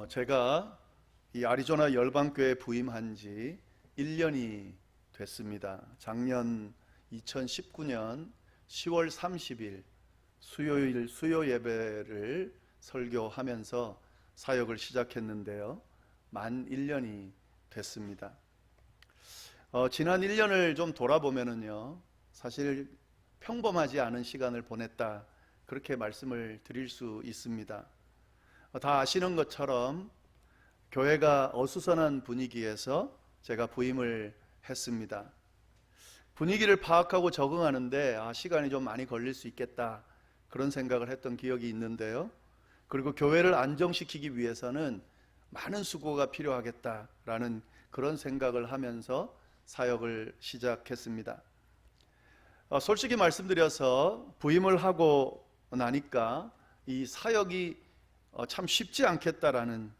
제가 이 아리조나 열방교회 부임한 지 1년이 됐습니다. 작년 2019년 10월 30일 수요일 수요 예배를 설교하면서 사역을 시작했는데요. 만 1년이 됐습니다. 지난 1년을 좀 돌아보면은요, 사실 평범하지 않은 시간을 보냈다, 그렇게 말씀을 드릴 수 있습니다. 다 아시는 것처럼 교회가 어수선한 분위기에서 제가 부임을 했습니다. 분위기를 파악하고 적응하는데 시간이 좀 많이 걸릴 수 있겠다, 그런 생각을 했던 기억이 있는데요. 그리고 교회를 안정시키기 위해서는 많은 수고가 필요하겠다라는 그런 생각을 하면서 사역을 시작했습니다. 솔직히 말씀드려서 부임을 하고 나니까 이 사역이 참 쉽지 않겠다라는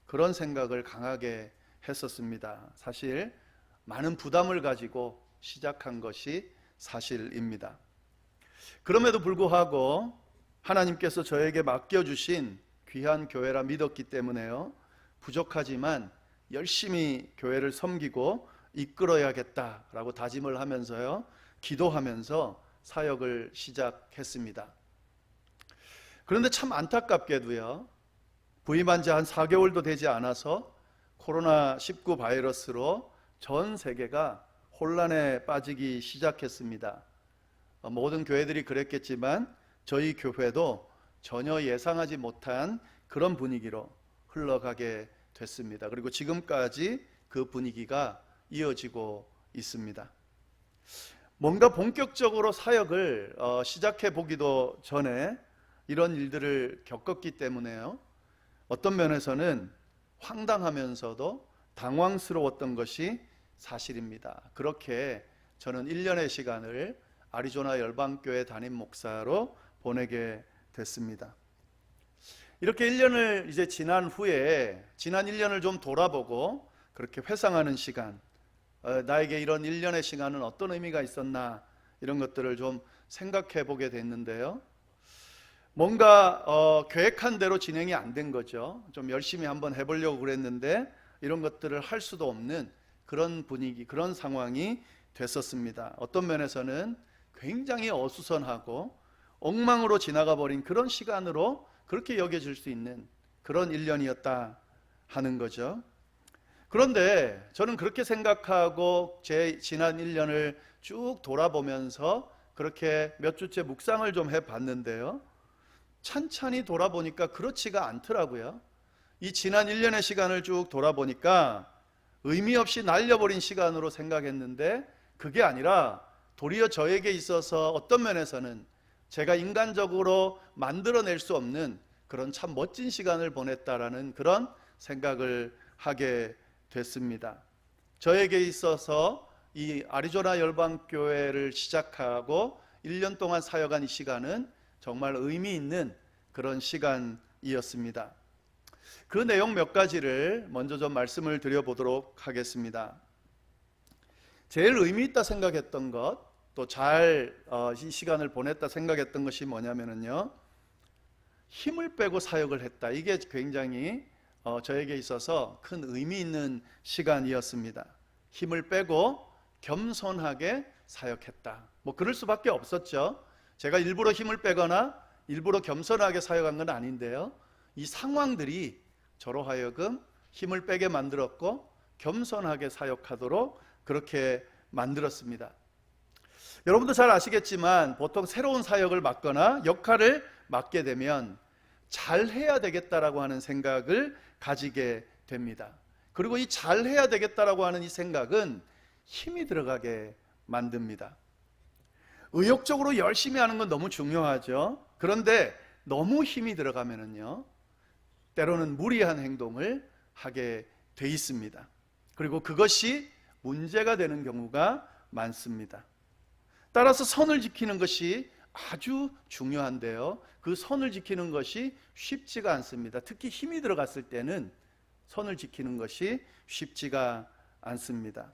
그런 생각을 강하게 했었습니다. 사실 많은 부담을 가지고 시작한 것이 사실입니다. 그럼에도 불구하고 하나님께서 저에게 맡겨주신 귀한 교회라 믿었기 때문에요, 부족하지만 열심히 교회를 섬기고 이끌어야겠다라고 다짐을 하면서요, 기도하면서 사역을 시작했습니다. 그런데 참 안타깝게도요, 부임한 지 한 4개월도 되지 않아서 코로나19 바이러스로 전 세계가 혼란에 빠지기 시작했습니다. 모든 교회들이 그랬겠지만 저희 교회도 전혀 예상하지 못한 그런 분위기로 흘러가게 됐습니다. 그리고 지금까지 그 분위기가 이어지고 있습니다. 뭔가 본격적으로 사역을 시작해 보기도 전에 이런 일들을 겪었기 때문에요, 어떤 면에서는 황당하면서도 당황스러웠던 것이 사실입니다. 그렇게 저는 1년의 시간을 아리조나 열방교회 담임 목사로 보내게 됐습니다. 이렇게 1년을 이제 지난 후에 지난 1년을 좀 돌아보고 그렇게 회상하는 시간, 나에게 이런 1년의 시간은 어떤 의미가 있었나, 이런 것들을 좀 생각해 보게 됐는데요. 뭔가 계획한 대로 진행이 안 된 거죠. 좀 열심히 한번 해보려고 그랬는데 이런 것들을 할 수도 없는 그런 분위기, 그런 상황이 됐었습니다. 어떤 면에서는 굉장히 어수선하고 엉망으로 지나가 버린 그런 시간으로 그렇게 여겨질 수 있는 그런 1년이었다 하는 거죠. 그런데 저는 그렇게 생각하고 제 지난 1년을 쭉 돌아보면서 그렇게 몇 주째 묵상을 좀 해봤는데요, 찬찬히 돌아보니까 그렇지가 않더라고요. 이 지난 1년의 시간을 쭉 돌아보니까 의미 없이 날려버린 시간으로 생각했는데 그게 아니라 도리어 저에게 있어서 어떤 면에서는 제가 인간적으로 만들어낼 수 없는 그런 참 멋진 시간을 보냈다라는 그런 생각을 하게 됐습니다. 저에게 있어서 이 아리조나 열방교회를 시작하고 1년 동안 사역한 이 시간은 정말 의미 있는 그런 시간이었습니다. 그 내용 몇 가지를 먼저 좀 말씀을 드려보도록 하겠습니다. 제일 의미 있다 생각했던 것, 또 잘 이 시간을 보냈다 생각했던 것이 뭐냐면요, 힘을 빼고 사역을 했다. 이게 굉장히 저에게 있어서 큰 의미 있는 시간이었습니다. 힘을 빼고 겸손하게 사역했다. 뭐 그럴 수밖에 없었죠. 제가 일부러 힘을 빼거나 일부러 겸손하게 사역한 건 아닌데요, 이 상황들이 저로 하여금 힘을 빼게 만들었고 겸손하게 사역하도록 그렇게 만들었습니다. 여러분도 잘 아시겠지만 보통 새로운 사역을 맡거나 역할을 맡게 되면 잘해야 되겠다라고 하는 생각을 가지게 됩니다. 그리고 이 잘해야 되겠다라고 하는 이 생각은 힘이 들어가게 만듭니다. 의욕적으로 열심히 하는 건 너무 중요하죠. 그런데 너무 힘이 들어가면은요, 때로는 무리한 행동을 하게 돼 있습니다. 그리고 그것이 문제가 되는 경우가 많습니다. 따라서 선을 지키는 것이 아주 중요한데요, 그 선을 지키는 것이 쉽지가 않습니다. 특히 힘이 들어갔을 때는 선을 지키는 것이 쉽지가 않습니다.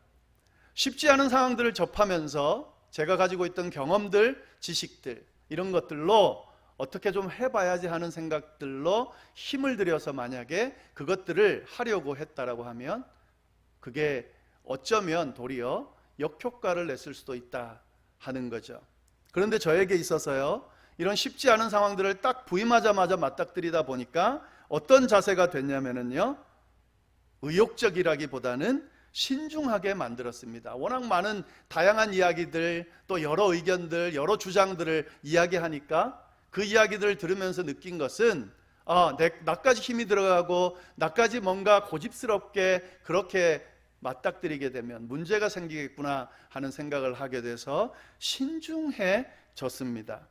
쉽지 않은 상황들을 접하면서 제가 가지고 있던 경험들, 지식들, 이런 것들로 어떻게 좀 해봐야지 하는 생각들로 힘을 들여서 만약에 그것들을 하려고 했다라고 하면 그게 어쩌면 도리어 역효과를 냈을 수도 있다 하는 거죠. 그런데 저에게 있어서요, 이런 쉽지 않은 상황들을 딱 부임하자마자 맞닥뜨리다 보니까 어떤 자세가 됐냐면요, 의욕적이라기보다는 신중하게 만들었습니다. 워낙 많은 다양한 이야기들, 또 여러 의견들, 여러 주장들을 이야기하니까 그 이야기들을 들으면서 느낀 것은 나까지 힘이 들어가고 나까지 뭔가 고집스럽게 그렇게 맞닥뜨리게 되면 문제가 생기겠구나 하는 생각을 하게 돼서 신중해졌습니다.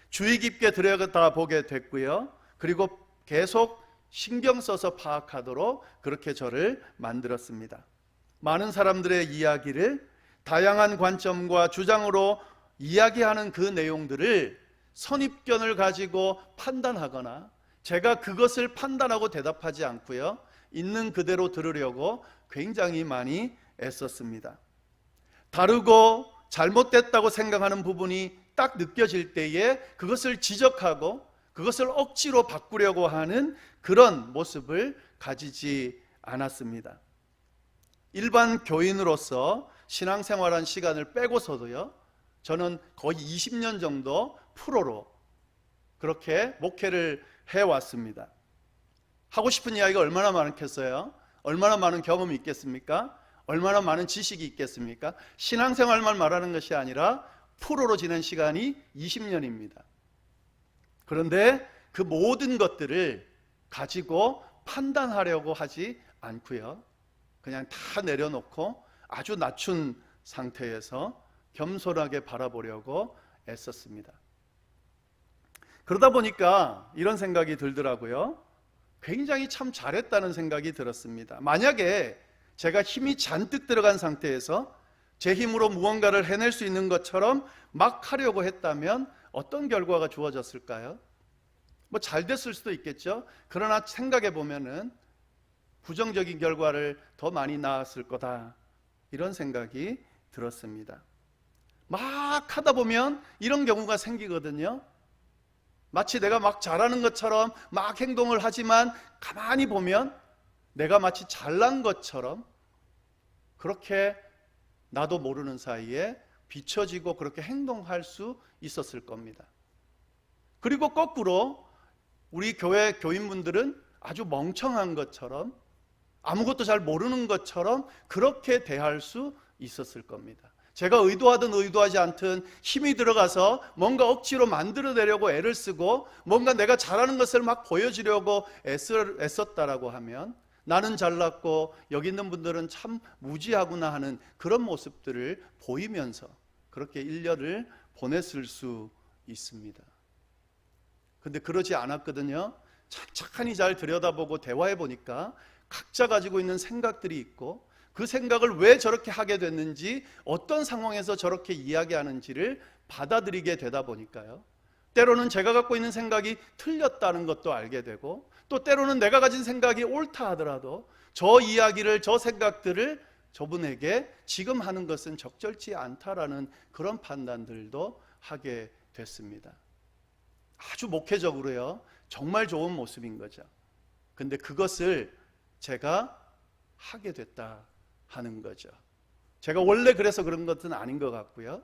주의 깊게 들여다보게 됐고요. 그리고 계속 신경 써서 파악하도록 그렇게 저를 만들었습니다. 많은 사람들의 이야기를 다양한 관점과 주장으로 이야기하는 그 내용들을 선입견을 가지고 판단하거나 제가 그것을 판단하고 대답하지 않고요, 있는 그대로 들으려고 굉장히 많이 애썼습니다. 다르고 잘못됐다고 생각하는 부분이 딱 느껴질 때에 그것을 지적하고 그것을 억지로 바꾸려고 하는 그런 모습을 가지지 않았습니다. 일반 교인으로서 신앙생활한 시간을 빼고서도요, 저는 거의 20년 정도 프로로 그렇게 목회를 해왔습니다. 하고 싶은 이야기가 얼마나 많겠어요? 얼마나 많은 경험이 있겠습니까? 얼마나 많은 지식이 있겠습니까? 신앙생활만 말하는 것이 아니라 프로로 지낸 시간이 20년입니다. 그런데 그 모든 것들을 가지고 판단하려고 하지 않고요, 그냥 다 내려놓고 아주 낮춘 상태에서 겸손하게 바라보려고 애썼습니다. 그러다 보니까 이런 생각이 들더라고요. 굉장히 참 잘했다는 생각이 들었습니다. 만약에 제가 힘이 잔뜩 들어간 상태에서 제 힘으로 무언가를 해낼 수 있는 것처럼 막 하려고 했다면 어떤 결과가 주어졌을까요? 뭐 잘 됐을 수도 있겠죠. 그러나 생각해 보면은 부정적인 결과를 더 많이 낳았을 거다, 이런 생각이 들었습니다. 막 하다 보면 이런 경우가 생기거든요. 마치 내가 막 잘하는 것처럼 막 행동을 하지만 가만히 보면 내가 마치 잘난 것처럼 그렇게 나도 모르는 사이에 비춰지고 그렇게 행동할 수 있었을 겁니다. 그리고 거꾸로 우리 교회 교인분들은 아주 멍청한 것처럼 아무것도 잘 모르는 것처럼 그렇게 대할 수 있었을 겁니다. 제가 의도하든 의도하지 않든 힘이 들어가서 뭔가 억지로 만들어내려고 애를 쓰고 뭔가 내가 잘하는 것을 막 보여주려고 애썼다라고 하면 나는 잘났고 여기 있는 분들은 참 무지하구나 하는 그런 모습들을 보이면서 그렇게 1년을 보냈을 수 있습니다. 근데 그러지 않았거든요. 착하니 잘 들여다보고 대화해 보니까 각자 가지고 있는 생각들이 있고 그 생각을 왜 저렇게 하게 됐는지, 어떤 상황에서 저렇게 이야기하는지를 받아들이게 되다 보니까요, 때로는 제가 갖고 있는 생각이 틀렸다는 것도 알게 되고, 또 때로는 내가 가진 생각이 옳다 하더라도 저 이야기를, 저 생각들을 저분에게 지금 하는 것은 적절치 않다라는 그런 판단들도 하게 됐습니다. 아주 목회적으로요, 정말 좋은 모습인 거죠. 근데 그것을 제가 하게 됐다 하는 거죠. 제가 원래 그래서 그런 것은 아닌 것 같고요,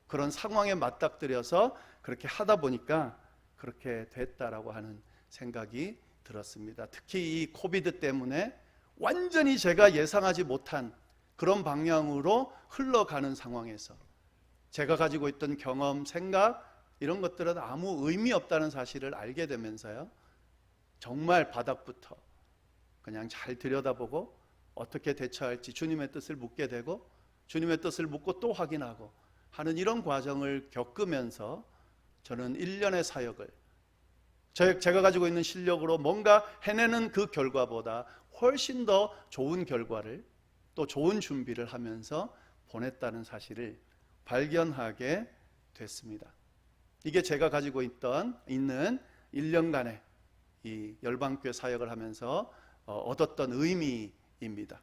그런 상황에 맞닥뜨려서 그렇게 하다 보니까 그렇게 됐다라고 하는 생각이 들었습니다. 특히 이 코비드 때문에 완전히 제가 예상하지 못한 그런 방향으로 흘러가는 상황에서 제가 가지고 있던 경험, 생각 이런 것들은 아무 의미 없다는 사실을 알게 되면서요, 정말 바닥부터 그냥 잘 들여다보고 어떻게 대처할지 주님의 뜻을 묻게 되고 주님의 뜻을 묻고 또 확인하고 하는 이런 과정을 겪으면서 저는 1년의 사역을 제가 가지고 있는 실력으로 뭔가 해내는 그 결과보다 훨씬 더 좋은 결과를, 또 좋은 준비를 하면서 보냈다는 사실을 발견하게 됐습니다. 이게 제가 가지고 있는 1년간의 이 열방교회 사역을 하면서 얻었던 의미입니다.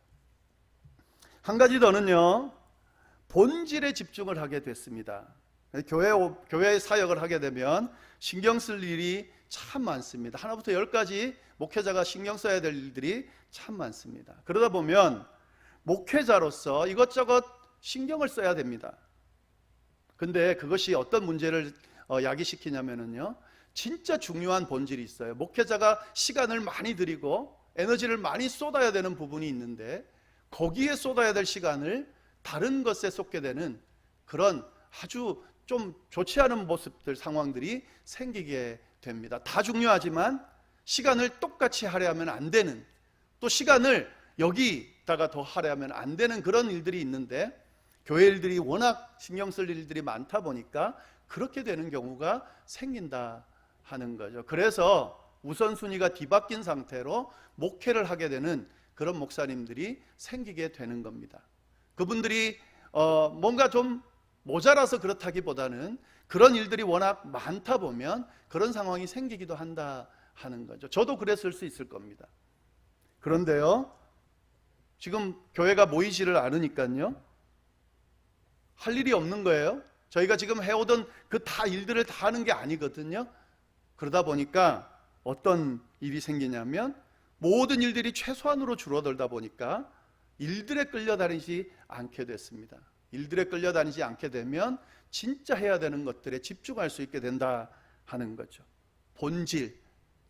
한 가지 더는요, 본질에 집중을 하게 됐습니다. 교회 사역을 하게 되면 신경 쓸 일이 참 많습니다. 하나부터 열까지 목회자가 신경 써야 될 일들이 참 많습니다. 그러다 보면 목회자로서 이것저것 신경을 써야 됩니다. 근데 그것이 어떤 문제를 야기시키냐면요, 진짜 중요한 본질이 있어요. 목회자가 시간을 많이 들이고 에너지를 많이 쏟아야 되는 부분이 있는데 거기에 쏟아야 될 시간을 다른 것에 쏟게 되는 그런 아주 좀 좋지 않은 모습들, 상황들이 생기게 됩니다. 다 중요하지만 시간을 똑같이 할애하면 안 되는, 또 시간을 여기다가 더 할애하면 안 되는 그런 일들이 있는데, 교회 일들이 워낙 신경 쓸 일들이 많다 보니까 그렇게 되는 경우가 생긴다 하는 거죠. 그래서 우선순위가 뒤바뀐 상태로 목회를 하게 되는 그런 목사님들이 생기게 되는 겁니다. 그분들이 뭔가 좀 모자라서 그렇다기보다는 그런 일들이 워낙 많다 보면 그런 상황이 생기기도 한다 하는 거죠. 저도 그랬을 수 있을 겁니다. 그런데요, 지금 교회가 모이지를 않으니까요, 할 일이 없는 거예요. 저희가 지금 해오던 그 다 일들을 다 하는 게 아니거든요. 그러다 보니까 어떤 일이 생기냐면 모든 일들이 최소한으로 줄어들다 보니까 일들에 끌려다니지 않게 됐습니다. 일들에 끌려다니지 않게 되면 진짜 해야 되는 것들에 집중할 수 있게 된다 하는 거죠. 본질,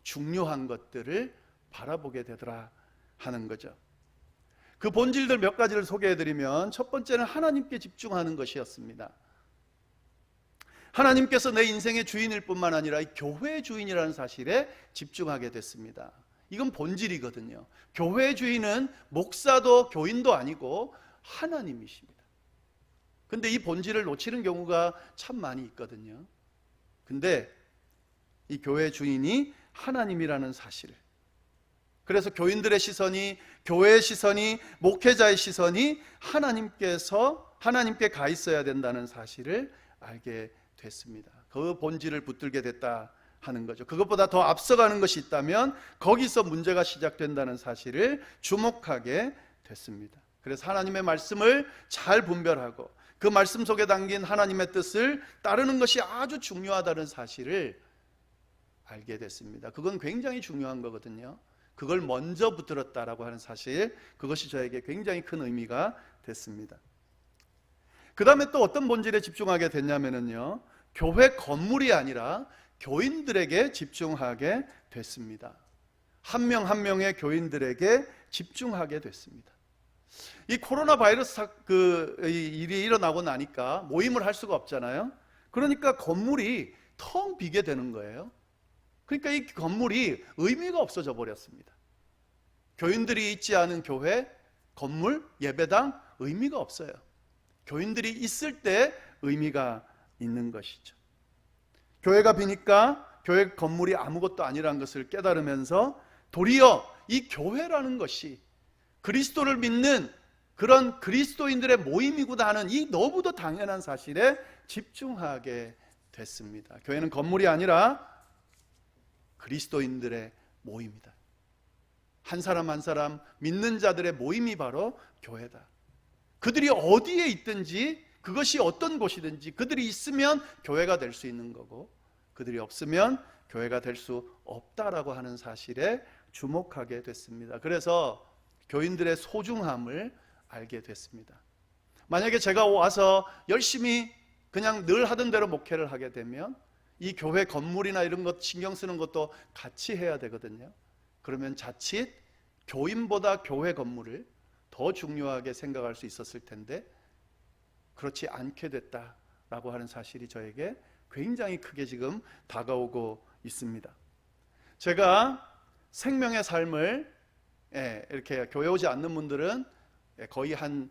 중요한 것들을 바라보게 되더라 하는 거죠. 그 본질들 몇 가지를 소개해드리면, 첫 번째는 하나님께 집중하는 것이었습니다. 하나님께서 내 인생의 주인일 뿐만 아니라 이 교회의 주인이라는 사실에 집중하게 됐습니다. 이건 본질이거든요. 교회의 주인은 목사도 교인도 아니고 하나님이십니다. 근데 이 본질을 놓치는 경우가 참 많이 있거든요. 근데 이 교회의 주인이 하나님이라는 사실, 그래서 교인들의 시선이, 교회의 시선이, 목회자의 시선이 하나님께 가 있어야 된다는 사실을 알게 됐습니다. 그 본질을 붙들게 됐다 하는 거죠. 그것보다 더 앞서가는 것이 있다면 거기서 문제가 시작된다는 사실을 주목하게 됐습니다. 그래서 하나님의 말씀을 잘 분별하고 그 말씀 속에 담긴 하나님의 뜻을 따르는 것이 아주 중요하다는 사실을 알게 됐습니다. 그건 굉장히 중요한 거거든요. 그걸 먼저 붙들었다라고 하는 사실, 그것이 저에게 굉장히 큰 의미가 됐습니다. 그 다음에 또 어떤 본질에 집중하게 됐냐면요, 교회 건물이 아니라 교인들에게 집중하게 됐습니다. 한 명 한 명의 교인들에게 집중하게 됐습니다. 이 코로나 바이러스 일이 일어나고 나니까 모임을 할 수가 없잖아요. 그러니까 건물이 텅 비게 되는 거예요. 그러니까 이 건물이 의미가 없어져 버렸습니다. 교인들이 있지 않은 교회, 건물, 예배당 의미가 없어요. 교인들이 있을 때 의미가 있는 것이죠. 교회가 비니까 교회 건물이 아무것도 아니라는 것을 깨달으면서 도리어 이 교회라는 것이 그리스도를 믿는 그런 그리스도인들의 모임이구나 하는 이 너무도 당연한 사실에 집중하게 됐습니다. 교회는 건물이 아니라 그리스도인들의 모임이다. 한 사람 한 사람 믿는 자들의 모임이 바로 교회다. 그들이 어디에 있든지, 그것이 어떤 곳이든지 그들이 있으면 교회가 될 수 있는 거고, 그들이 없으면 교회가 될 수 없다라고 하는 사실에 주목하게 됐습니다. 그래서 교인들의 소중함을 알게 됐습니다. 만약에 제가 와서 열심히 그냥 늘 하던 대로 목회를 하게 되면 이 교회 건물이나 이런 것 신경 쓰는 것도 같이 해야 되거든요. 그러면 자칫 교인보다 교회 건물을 더 중요하게 생각할 수 있었을 텐데 그렇지 않게 됐다라고 하는 사실이 저에게 굉장히 크게 지금 다가오고 있습니다. 제가 생명의 삶을 이렇게 교회 오지 않는 분들은 거의 한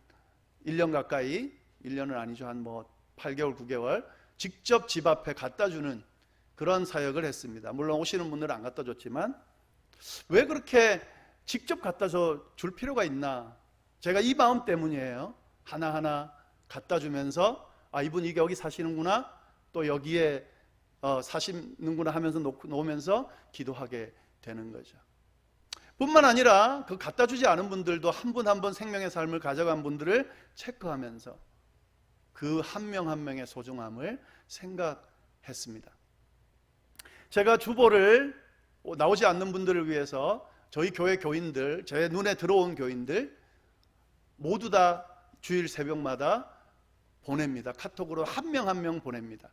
1년 가까이, 1년은 아니죠, 한 8개월, 9개월 직접 집 앞에 갖다 주는 그런 사역을 했습니다. 물론 오시는 분들은 안 갖다 줬지만 왜 그렇게 직접 갖다 줄 필요가 있나, 제가 이 마음 때문이에요. 하나하나 갖다 주면서 이분 이게 여기 사시는구나, 또 여기에 사시는구나 하면서 놓으면서 기도하게 되는 거죠. 뿐만 아니라 그 갖다 주지 않은 분들도 한 분 한 분 생명의 삶을 가져간 분들을 체크하면서 그 한 명 한 명의 소중함을 생각했습니다. 제가 주보를 나오지 않는 분들을 위해서 저희 교회 교인들, 제 눈에 들어온 교인들 모두 다 주일 새벽마다 보냅니다. 카톡으로 한 명 한 명 보냅니다.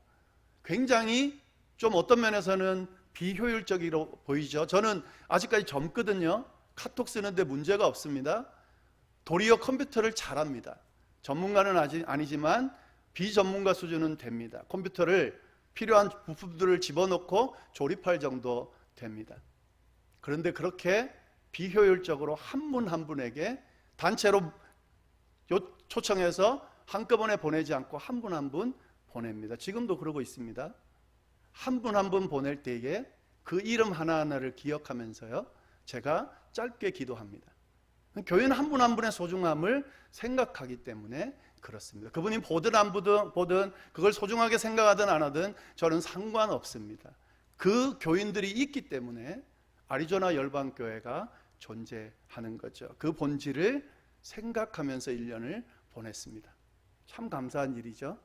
굉장히 좀 어떤 면에서는 비효율적으로 보이죠. 저는 아직까지 젊거든요. 카톡 쓰는데 문제가 없습니다. 도리어 컴퓨터를 잘합니다. 전문가는 아니지만 비전문가 수준은 됩니다. 컴퓨터를 필요한 부품들을 집어넣고 조립할 정도 됩니다. 그런데 그렇게 비효율적으로 한 분 한 분에게 단체로 초청해서 한꺼번에 보내지 않고 한 분 한 분 보냅니다. 지금도 그러고 있습니다. 한 분 한 분 보낼 때에 그 이름 하나하나를 기억하면서요, 제가 짧게 기도합니다. 교회는 한 분 한 분의 소중함을 생각하기 때문에 그렇습니다. 그분이 보든 안 보든 그걸 소중하게 생각하든 안 하든 저는 상관없습니다. 그 교인들이 있기 때문에 아리조나 열방교회가 존재하는 거죠. 그 본질을 생각하면서 1년을 보냈습니다. 참 감사한 일이죠.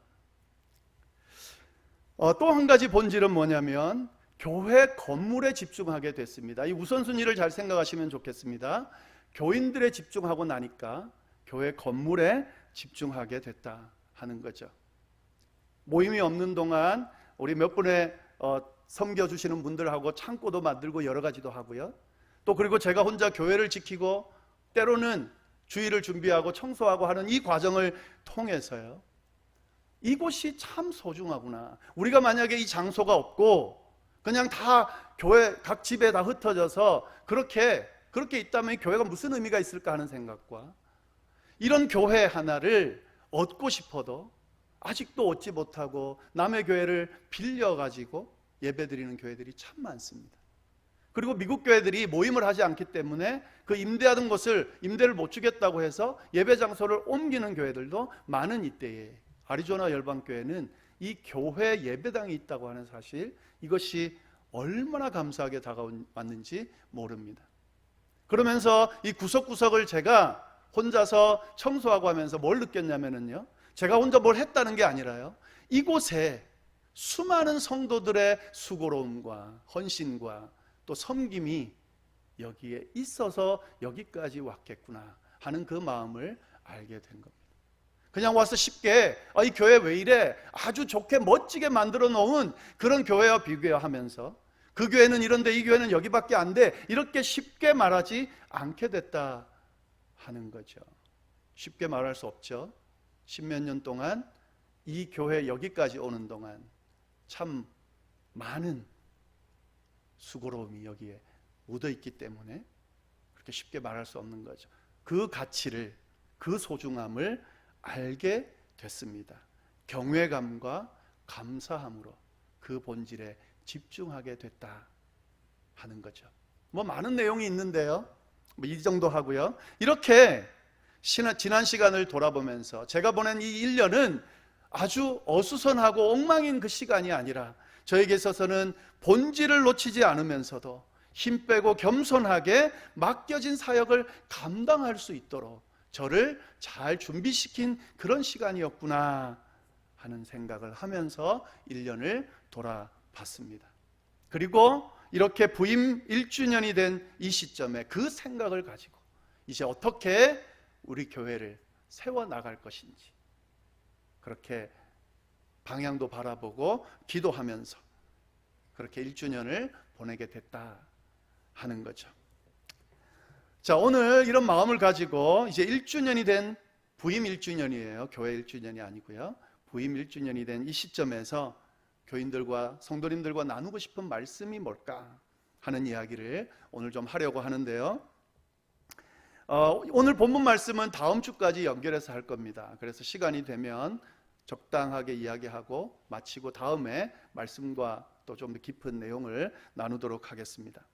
또 한 가지 본질은 뭐냐면 교회 건물에 집중하게 됐습니다. 이 우선순위를 잘 생각하시면 좋겠습니다. 교인들에 집중하고 나니까 교회 건물에 집중하게 됐다 하는 거죠. 모임이 없는 동안 우리 몇 분의 섬겨주시는 분들하고 창고도 만들고 여러 가지도 하고요. 또 그리고 제가 혼자 교회를 지키고 때로는 주일을 준비하고 청소하고 하는 이 과정을 통해서요, 이곳이 참 소중하구나. 우리가 만약에 이 장소가 없고 그냥 다 교회 각 집에 다 흩어져서 그렇게 있다면 교회가 무슨 의미가 있을까 하는 생각과 이런 교회 하나를 얻고 싶어도 아직도 얻지 못하고 남의 교회를 빌려가지고 예배드리는 교회들이 참 많습니다. 그리고 미국 교회들이 모임을 하지 않기 때문에 그 임대하던 곳을 임대를 못 주겠다고 해서 예배 장소를 옮기는 교회들도 많은 이때에 아리조나 열방교회는 이 교회 예배당이 있다고 하는 사실, 이것이 얼마나 감사하게 다가왔는지 모릅니다. 그러면서 이 구석구석을 제가 혼자서 청소하고 하면서 뭘 느꼈냐면요, 제가 혼자 뭘 했다는 게 아니라요, 이곳에 수많은 성도들의 수고로움과 헌신과 또 섬김이 여기에 있어서 여기까지 왔겠구나 하는 그 마음을 알게 된 겁니다. 그냥 와서 쉽게 이 교회 왜 이래 아주 좋게 멋지게 만들어 놓은 그런 교회와 비교하면서 그 교회는 이런데 이 교회는 여기밖에 안 돼, 이렇게 쉽게 말하지 않게 됐다 하는 거죠. 쉽게 말할 수 없죠. 10몇 년 동안 이 교회 여기까지 오는 동안 참 많은 수고로움이 여기에 묻어있기 때문에 그렇게 쉽게 말할 수 없는 거죠. 그 가치를, 그 소중함을 알게 됐습니다. 경외감과 감사함으로 그 본질에 집중하게 됐다 하는 거죠. 많은 내용이 있는데요, 이 정도 하고요. 이렇게 지난 시간을 돌아보면서 제가 보낸 이 1년은 아주 어수선하고 엉망인 그 시간이 아니라 저에게 있어서는 본질을 놓치지 않으면서도 힘 빼고 겸손하게 맡겨진 사역을 감당할 수 있도록 저를 잘 준비시킨 그런 시간이었구나 하는 생각을 하면서 1년을 돌아봤습니다. 그리고 이렇게 부임 1주년이 된 이 시점에 그 생각을 가지고 이제 어떻게 우리 교회를 세워나갈 것인지 그렇게 방향도 바라보고 기도하면서 그렇게 1주년을 보내게 됐다 하는 거죠. 자, 오늘 이런 마음을 가지고 이제 1주년이 된 부임 1주년이에요. 교회 1주년이 아니고요. 부임 1주년이 된 이 시점에서 교인들과 성도님들과 나누고 싶은 말씀이 뭘까 하는 이야기를 오늘 좀 하려고 하는데요. 오늘 본문 말씀은 다음 주까지 연결해서 할 겁니다. 그래서 시간이 되면 적당하게 이야기하고 마치고 다음에 말씀과 또 좀 더 깊은 내용을 나누도록 하겠습니다.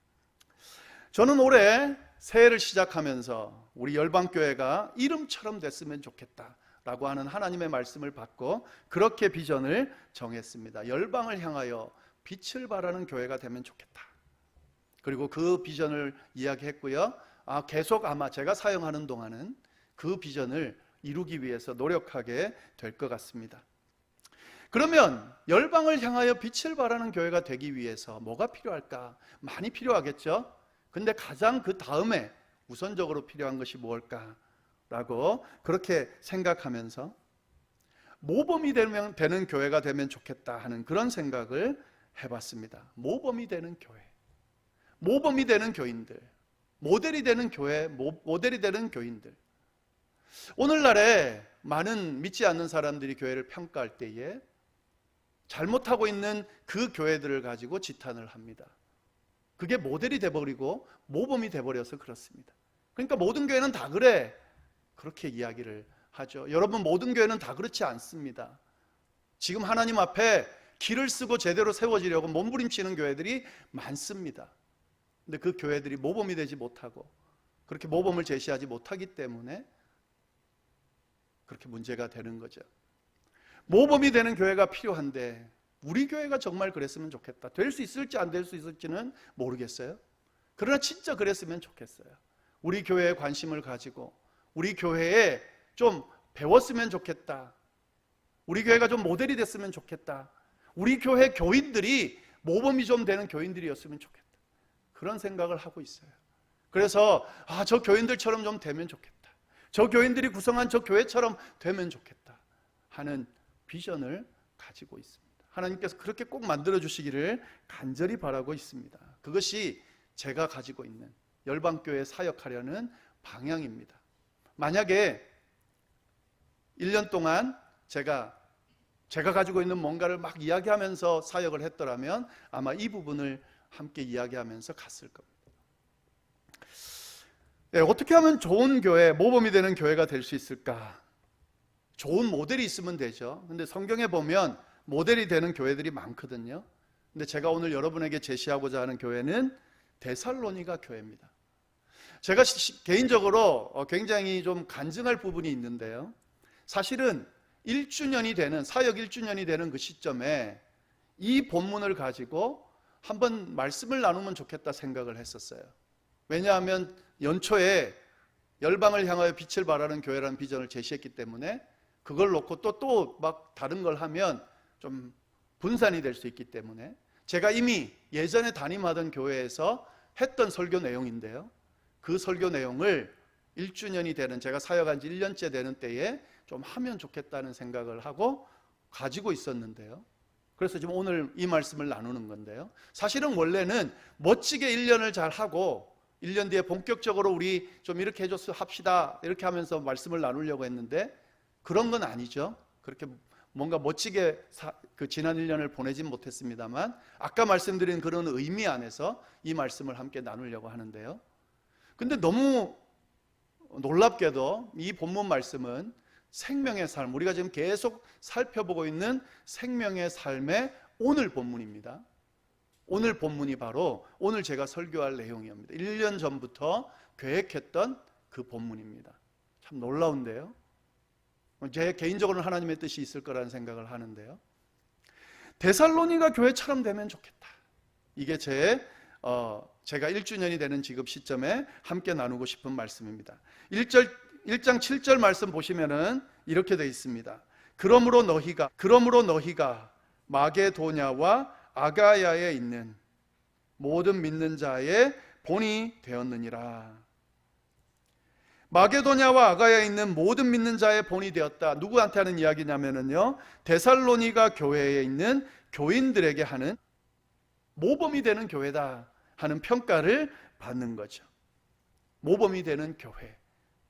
저는 올해 새해를 시작하면서 우리 열방교회가 이름처럼 됐으면 좋겠다라고 하는 하나님의 말씀을 받고 그렇게 비전을 정했습니다. 열방을 향하여 빛을 발하는 교회가 되면 좋겠다. 그리고 그 비전을 이야기했고요. 계속 아마 제가 사역하는 동안은 그 비전을 이루기 위해서 노력하게 될 것 같습니다. 그러면 열방을 향하여 빛을 발하는 교회가 되기 위해서 뭐가 필요할까? 많이 필요하겠죠? 근데 가장 그 다음에 우선적으로 필요한 것이 무엇일까라고 그렇게 생각하면서 모범이 되는 교회가 되면 좋겠다 하는 그런 생각을 해봤습니다. 모범이 되는 교회, 모범이 되는 교인들, 모델이 되는 교회, 모델이 되는 교인들. 오늘날에 많은 믿지 않는 사람들이 교회를 평가할 때에 잘못하고 있는 그 교회들을 가지고 지탄을 합니다. 그게 모델이 돼버리고 모범이 돼버려서 그렇습니다. 그러니까 모든 교회는 다 그래, 그렇게 이야기를 하죠. 여러분, 모든 교회는 다 그렇지 않습니다. 지금 하나님 앞에 길을 쓰고 제대로 세워지려고 몸부림치는 교회들이 많습니다. 근데 그 교회들이 모범이 되지 못하고 그렇게 모범을 제시하지 못하기 때문에 그렇게 문제가 되는 거죠. 모범이 되는 교회가 필요한데 우리 교회가 정말 그랬으면 좋겠다. 될 수 있을지 안 될 수 있을지는 모르겠어요. 그러나 진짜 그랬으면 좋겠어요. 우리 교회에 관심을 가지고 우리 교회에 좀 배웠으면 좋겠다. 우리 교회가 좀 모델이 됐으면 좋겠다. 우리 교회 교인들이 모범이 좀 되는 교인들이었으면 좋겠다. 그런 생각을 하고 있어요. 그래서 저 교인들처럼 좀 되면 좋겠다. 저 교인들이 구성한 저 교회처럼 되면 좋겠다 하는 비전을 가지고 있습니다. 하나님께서 그렇게 꼭 만들어 주시기를 간절히 바라고 있습니다. 그것이 제가 가지고 있는 열방교회 사역하려는 방향입니다. 만약에 1년 동안 제가 가지고 있는 뭔가를 막 이야기하면서 사역을 했더라면 아마 이 부분을 함께 이야기하면서 갔을 겁니다. 네, 어떻게 하면 좋은 교회, 모범이 되는 교회가 될 수 있을까? 좋은 모델이 있으면 되죠. 근데 성경에 보면 모델이 되는 교회들이 많거든요. 근데 제가 오늘 여러분에게 제시하고자 하는 교회는 데살로니가 교회입니다. 제가 개인적으로 굉장히 좀 간증할 부분이 있는데요. 사실은 1주년이 되는, 사역 1주년이 되는 그 시점에 이 본문을 가지고 한번 말씀을 나누면 좋겠다 생각을 했었어요. 왜냐하면 연초에 열방을 향하여 빛을 발하는 교회라는 비전을 제시했기 때문에 그걸 놓고 또 막 다른 걸 하면 좀 분산이 될 수 있기 때문에 제가 이미 예전에 담임하던 교회에서 했던 설교 내용인데요. 그 설교 내용을 1주년이 되는, 제가 사역한 지 1년째 되는 때에 좀 하면 좋겠다는 생각을 하고 가지고 있었는데요. 그래서 지금 오늘 이 말씀을 나누는 건데요. 사실은 원래는 멋지게 1년을 잘 하고 1년 뒤에 본격적으로 우리 좀 이렇게 해줘서 합시다 이렇게 하면서 말씀을 나누려고 했는데 그런 건 아니죠. 그렇게 뭔가 멋지게 그 지난 1년을 보내진 못했습니다만 아까 말씀드린 그런 의미 안에서 이 말씀을 함께 나누려고 하는데요. 근데 너무 놀랍게도 이 본문 말씀은 생명의 삶, 우리가 지금 계속 살펴보고 있는 생명의 삶의 오늘 본문입니다. 오늘 본문이 바로 오늘 제가 설교할 내용입니다. 1년 전부터 계획했던 그 본문입니다. 참 놀라운데요. 제 개인적으로는 하나님의 뜻이 있을 거라는 생각을 하는데요. 데살로니가 교회처럼 되면 좋겠다. 이게 제가 1주년이 되는 지금 시점에 함께 나누고 싶은 말씀입니다. 1장 7절 말씀 보시면은 이렇게 되어 있습니다. 그러므로 너희가 마게도냐와 아가야에 있는 모든 믿는 자의 본이 되었느니라. 마게도냐와 아가야에 있는 모든 믿는 자의 본이 되었다. 누구한테 하는 이야기냐면요, 데살로니가 교회에 있는 교인들에게 하는 모범이 되는 교회다 하는 평가를 받는 거죠. 모범이 되는 교회,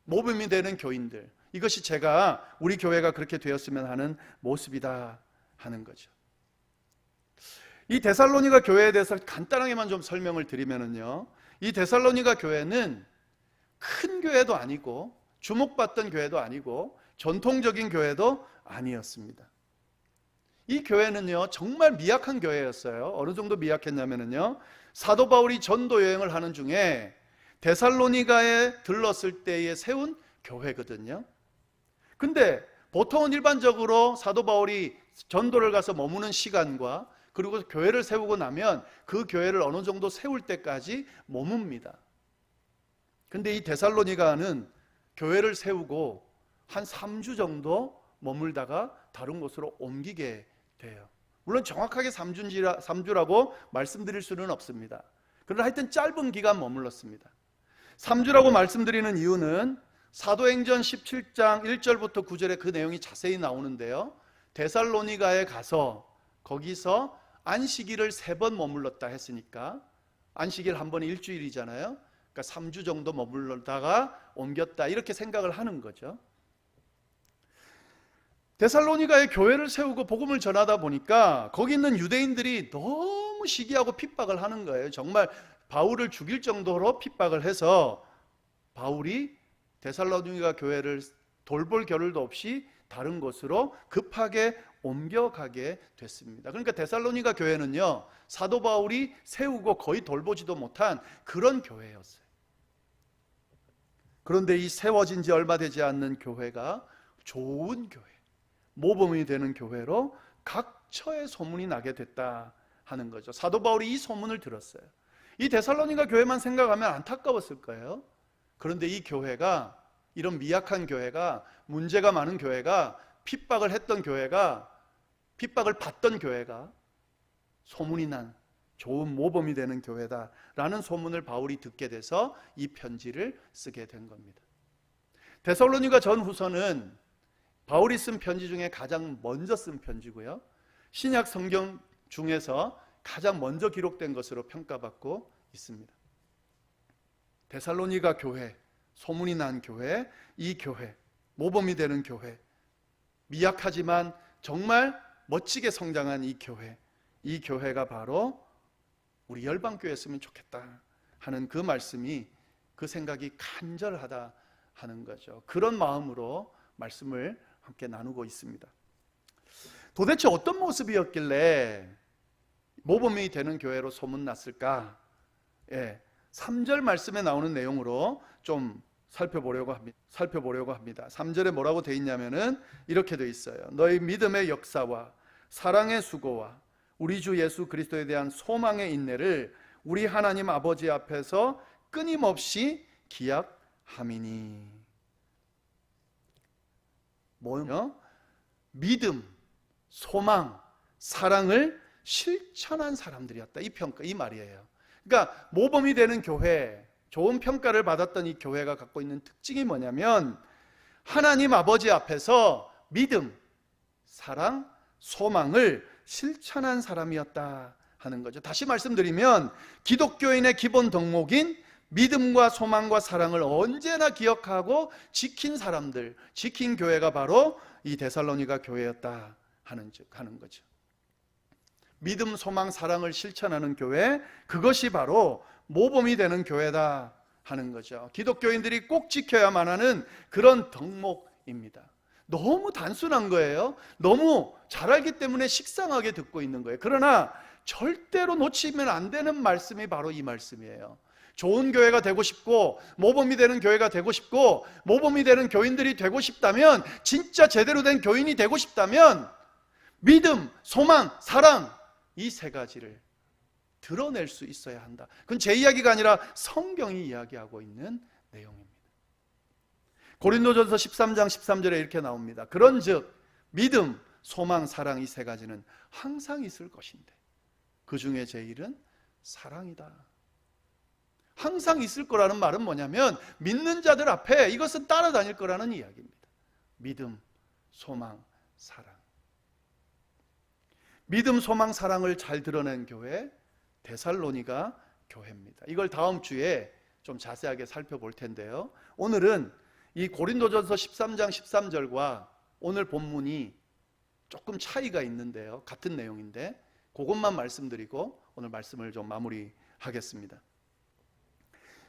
모범이 되는 교인들, 이것이 제가 우리 교회가 그렇게 되었으면 하는 모습이다 하는 거죠. 이 데살로니가 교회에 대해서 간단하게만 좀 설명을 드리면요, 이 데살로니가 교회는 큰 교회도 아니고 주목받던 교회도 아니고 전통적인 교회도 아니었습니다. 이 교회는요 정말 미약한 교회였어요. 어느 정도 미약했냐면요, 사도 바울이 전도 여행을 하는 중에 데살로니가에 들렀을 때에 세운 교회거든요. 근데 보통은 일반적으로 사도 바울이 전도를 가서 머무는 시간과 그리고 교회를 세우고 나면 그 교회를 어느 정도 세울 때까지 머뭅니다. 근데 이 데살로니가는 교회를 세우고 한 3주 정도 머물다가 다른 곳으로 옮기게 돼요. 물론 정확하게 3주라고 말씀드릴 수는 없습니다. 그러나 하여튼 짧은 기간 머물렀습니다. 3주라고 말씀드리는 이유는 사도행전 17장 1절부터 9절에 그 내용이 자세히 나오는데요, 데살로니가에 가서 거기서 안식일을 3번 머물렀다 했으니까, 안식일 한 번이 일주일이잖아요. 그러니까 3주 정도 머물렀다가 옮겼다, 이렇게 생각을 하는 거죠. 데살로니가에 교회를 세우고 복음을 전하다 보니까 거기 있는 유대인들이 너무 시기하고 핍박을 하는 거예요. 정말 바울을 죽일 정도로 핍박을 해서 바울이 데살로니가 교회를 돌볼 겨를도 없이 다른 곳으로 급하게 옮겨가게 됐습니다. 그러니까 데살로니가 교회는요, 사도 바울이 세우고 거의 돌보지도 못한 그런 교회였어요. 그런데 이 세워진 지 얼마 되지 않는 교회가 좋은 교회, 모범이 되는 교회로 각처에 소문이 나게 됐다 하는 거죠. 사도 바울이 이 소문을 들었어요. 이 데살로니가 교회만 생각하면 안타까웠을 거예요. 그런데 이 교회가, 이런 미약한 교회가, 문제가 많은 교회가, 핍박을 했던 교회가, 핍박을 받던 교회가 소문이 난 좋은 모범이 되는 교회다라는 소문을 바울이 듣게 돼서 이 편지를 쓰게 된 겁니다. 데살로니가 전후서는 바울이 쓴 편지 중에 가장 먼저 쓴 편지고요, 신약 성경 중에서 가장 먼저 기록된 것으로 평가받고 있습니다. 데살로니가 교회, 소문이 난 교회, 이 교회, 모범이 되는 교회, 미약하지만 정말 멋지게 성장한 이 교회가 바로 우리 열방교회였으면 좋겠다 하는 그 말씀이, 그 생각이 간절하다 하는 거죠. 그런 마음으로 말씀을 함께 나누고 있습니다. 도대체 어떤 모습이었길래 모범이 되는 교회로 소문났을까? 3절 말씀에 나오는 내용으로 좀 살펴보려고 합니다. 3절에 뭐라고 되어 있냐면은 이렇게 되어 있어요. 너희 믿음의 역사와 사랑의 수고와 우리 주 예수 그리스도에 대한 소망의 인내를 우리 하나님 아버지 앞에서 끊임없이 기약함이니. 뭐요? 믿음, 소망, 사랑을 실천한 사람들이었다. 이 평가, 이 말이에요. 그러니까 모범이 되는 교회, 좋은 평가를 받았던 이 교회가 갖고 있는 특징이 뭐냐면 하나님 아버지 앞에서 믿음, 사랑, 소망을 실천한 사람이었다 하는 거죠. 다시 말씀드리면 기독교인의 기본 덕목인 믿음과 소망과 사랑을 언제나 기억하고 지킨 사람들, 지킨 교회가 바로 이 데살로니가 교회였다 하는 거죠. 믿음, 소망, 사랑을 실천하는 교회, 그것이 바로 모범이 되는 교회다 하는 거죠. 기독교인들이 꼭 지켜야만 하는 그런 덕목입니다. 너무 단순한 거예요. 너무 잘 알기 때문에 식상하게 듣고 있는 거예요. 그러나 절대로 놓치면 안 되는 말씀이 바로 이 말씀이에요. 좋은 교회가 되고 싶고 모범이 되는 교회가 되고 싶고 모범이 되는 교인들이 되고 싶다면, 진짜 제대로 된 교인이 되고 싶다면 믿음, 소망, 사랑, 이 3가지를 드러낼 수 있어야 한다. 그건 제 이야기가 아니라 성경이 이야기하고 있는 내용입니다. 고린도전서 13장 13절에 이렇게 나옵니다. 그런즉 믿음, 소망, 사랑, 이 3가지는 항상 있을 것인데 그 중에 제일은 사랑이다. 항상 있을 거라는 말은 뭐냐면 믿는 자들 앞에 이것은 따라다닐 거라는 이야기입니다. 믿음, 소망, 사랑. 믿음, 소망, 사랑을 잘 드러낸 교회, 데살로니가 교회입니다. 이걸 다음 주에 좀 자세하게 살펴볼 텐데요, 오늘은 이 고린도전서 13장 13절과 오늘 본문이 조금 차이가 있는데요, 같은 내용인데 그것만 말씀드리고 오늘 말씀을 좀 마무리하겠습니다.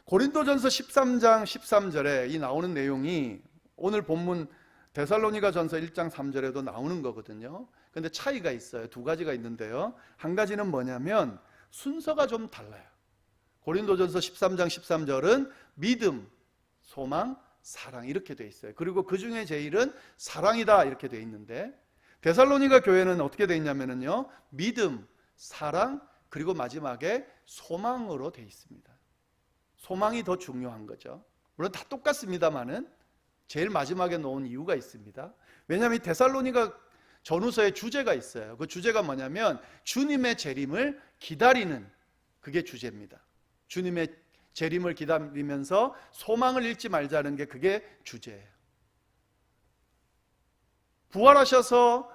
고린도전서 13장 13절에 이 나오는 내용이 오늘 본문 데살로니가 전서 1장 3절에도 나오는 거거든요. 근데 차이가 있어요. 2가지가 있는데요, 한 가지는 뭐냐면 순서가 좀 달라요. 고린도전서 13장 13절은 믿음, 소망, 사랑 이렇게 돼 있어요. 그리고 그 중에 제일은 사랑이다 이렇게 돼 있는데, 데살로니가 교회는 어떻게 돼 있냐면요, 믿음, 사랑, 그리고 마지막에 소망으로 돼 있습니다. 소망이 더 중요한 거죠. 물론 다 똑같습니다만은 제일 마지막에 놓은 이유가 있습니다. 왜냐하면 데살로니가 전후서의 주제가 있어요. 그 주제가 뭐냐면 주님의 재림을 기다리는, 그게 주제입니다. 주님의 재림을 기다리면서 소망을 잃지 말자는 게 그게 주제예요. 부활하셔서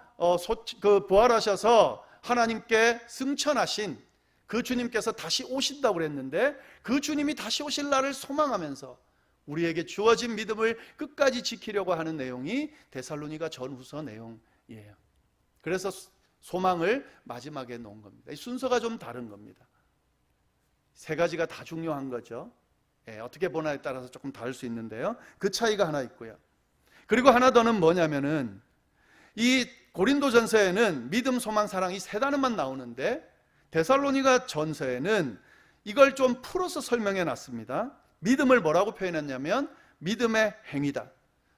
하나님께 승천하신 그 주님께서 다시 오신다고 그랬는데, 그 주님이 다시 오실 날을 소망하면서 우리에게 주어진 믿음을 끝까지 지키려고 하는 내용이 데살로니가 전후서 내용이에요. 그래서 소망을 마지막에 놓은 겁니다. 이 순서가 좀 다른 겁니다. 세 가지가 다 중요한 거죠. 어떻게 보나에 따라서 조금 다를 수 있는데요, 그 차이가 하나 있고요. 그리고 하나 더는 뭐냐면은, 이 고린도전서에는 믿음, 소망, 사랑이 세 단어만 나오는데 데살로니가 전서에는 이걸 좀 풀어서 설명해 놨습니다. 믿음을 뭐라고 표현했냐면 믿음의 행위다.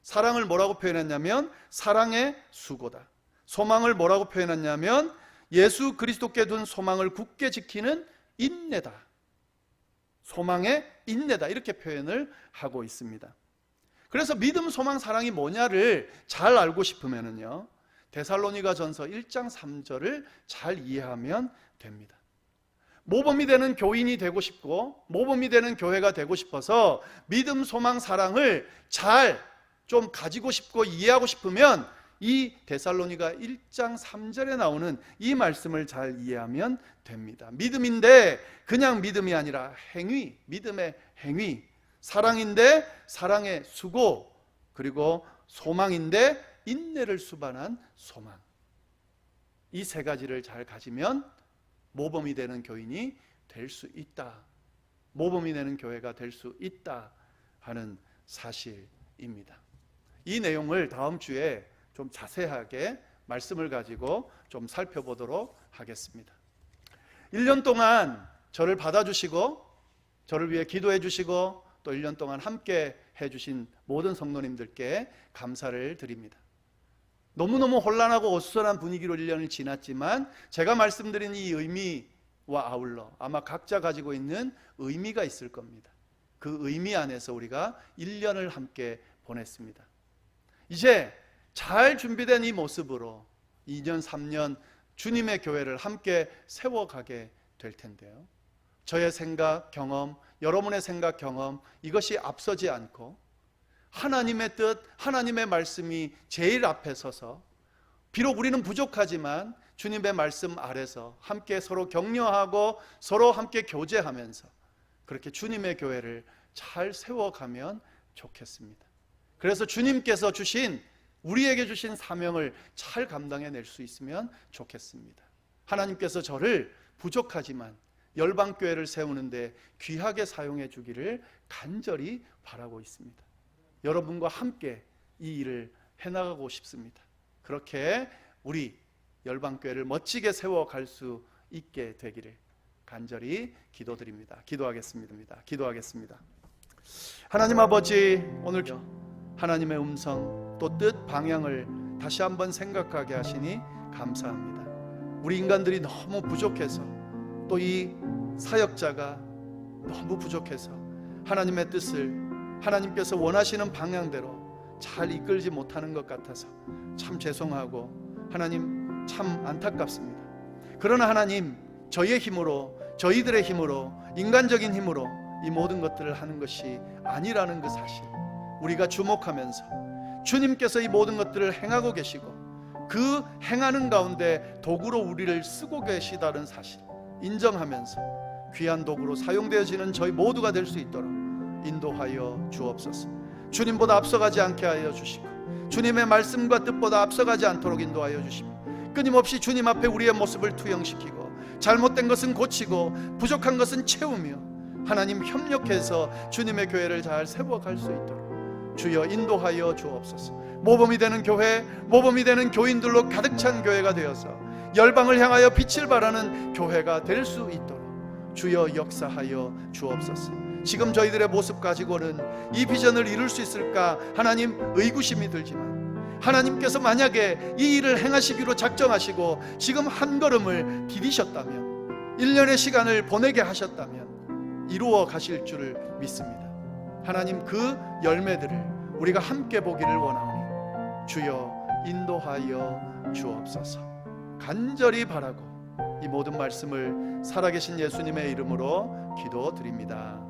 사랑을 뭐라고 표현했냐면 사랑의 수고다. 소망을 뭐라고 표현했냐면 예수 그리스도께 둔 소망을 굳게 지키는 인내다. 소망의 인내다. 이렇게 표현을 하고 있습니다. 그래서 믿음, 소망, 사랑이 뭐냐를 잘 알고 싶으면은요, 데살로니가 전서 1장 3절을 잘 이해하면 됩니다. 모범이 되는 교인이 되고 싶고 모범이 되는 교회가 되고 싶어서 믿음, 소망, 사랑을 잘 좀 가지고 싶고 이해하고 싶으면 이 데살로니가 1장 3절에 나오는 이 말씀을 잘 이해하면 됩니다. 믿음인데 그냥 믿음이 아니라 행위, 믿음의 행위, 사랑인데 사랑의 수고, 그리고 소망인데 인내를 수반한 소망. 이 세 가지를 잘 가지면 모범이 되는 교인이 될 수 있다, 모범이 되는 교회가 될 수 있다 하는 사실입니다. 이 내용을 다음 주에 좀 자세하게 말씀을 가지고 좀 살펴보도록 하겠습니다. 1년 동안 저를 받아주시고 저를 위해 기도해 주시고 또 1년 동안 함께 해주신 모든 성도님들께 감사를 드립니다. 너무너무 혼란하고 어수선한 분위기로 1년이 지났지만 제가 말씀드린 이 의미와 아울러 아마 각자 가지고 있는 의미가 있을 겁니다. 그 의미 안에서 우리가 1년을 함께 보냈습니다. 이제 잘 준비된 이 모습으로 2년, 3년 주님의 교회를 함께 세워가게 될 텐데요, 저의 생각, 경험, 여러분의 생각, 경험, 이것이 앞서지 않고 하나님의 뜻, 하나님의 말씀이 제일 앞에 서서 비록 우리는 부족하지만 주님의 말씀 아래서 함께 서로 격려하고 서로 함께 교제하면서 그렇게 주님의 교회를 잘 세워가면 좋겠습니다. 그래서 주님께서 주신, 우리에게 주신 사명을 잘 감당해낼 수 있으면 좋겠습니다. 하나님께서 저를 부족하지만 열방교회를 세우는데 귀하게 사용해 주기를 간절히 바라고 있습니다. 여러분과 함께 이 일을 해나가고 싶습니다. 그렇게 우리 열방교회를 멋지게 세워갈 수 있게 되기를 간절히 기도드립니다. 기도하겠습니다. 하나님 아버지, 오늘 하나님의 음성 또 뜻, 방향을 다시 한번 생각하게 하시니 감사합니다. 우리 인간들이 너무 부족해서, 또 이 사역자가 너무 부족해서 하나님의 뜻을 하나님께서 원하시는 방향대로 잘 이끌지 못하는 것 같아서 참 죄송하고 하나님 참 안타깝습니다. 그러나 하나님, 저희의 힘으로, 저희들의 힘으로, 인간적인 힘으로 이 모든 것들을 하는 것이 아니라는 그 사실, 우리가 주목하면서 주님께서 이 모든 것들을 행하고 계시고 그 행하는 가운데 도구로 우리를 쓰고 계시다는 사실 인정하면서 귀한 도구로 사용되어지는 저희 모두가 될 수 있도록 인도하여 주옵소서. 주님보다 앞서가지 않게 하여 주시고 주님의 말씀과 뜻보다 앞서가지 않도록 인도하여 주시고 끊임없이 주님 앞에 우리의 모습을 투영시키고 잘못된 것은 고치고 부족한 것은 채우며 하나님 협력해서 주님의 교회를 잘 세워갈 수 있도록 주여 인도하여 주옵소서. 모범이 되는 교회, 모범이 되는 교인들로 가득 찬 교회가 되어서 열방을 향하여 빛을 발하는 교회가 될 수 있도록 주여 역사하여 주옵소서. 지금 저희들의 모습 가지고는 이 비전을 이룰 수 있을까 하나님 의구심이 들지만, 하나님께서 만약에 이 일을 행하시기로 작정하시고 지금 한 걸음을 디디셨다면, 1년의 시간을 보내게 하셨다면 이루어 가실 줄을 믿습니다. 하나님, 그 열매들을 우리가 함께 보기를 원하오니 주여 인도하여 주옵소서. 간절히 바라고 이 모든 말씀을 살아계신 예수님의 이름으로 기도드립니다.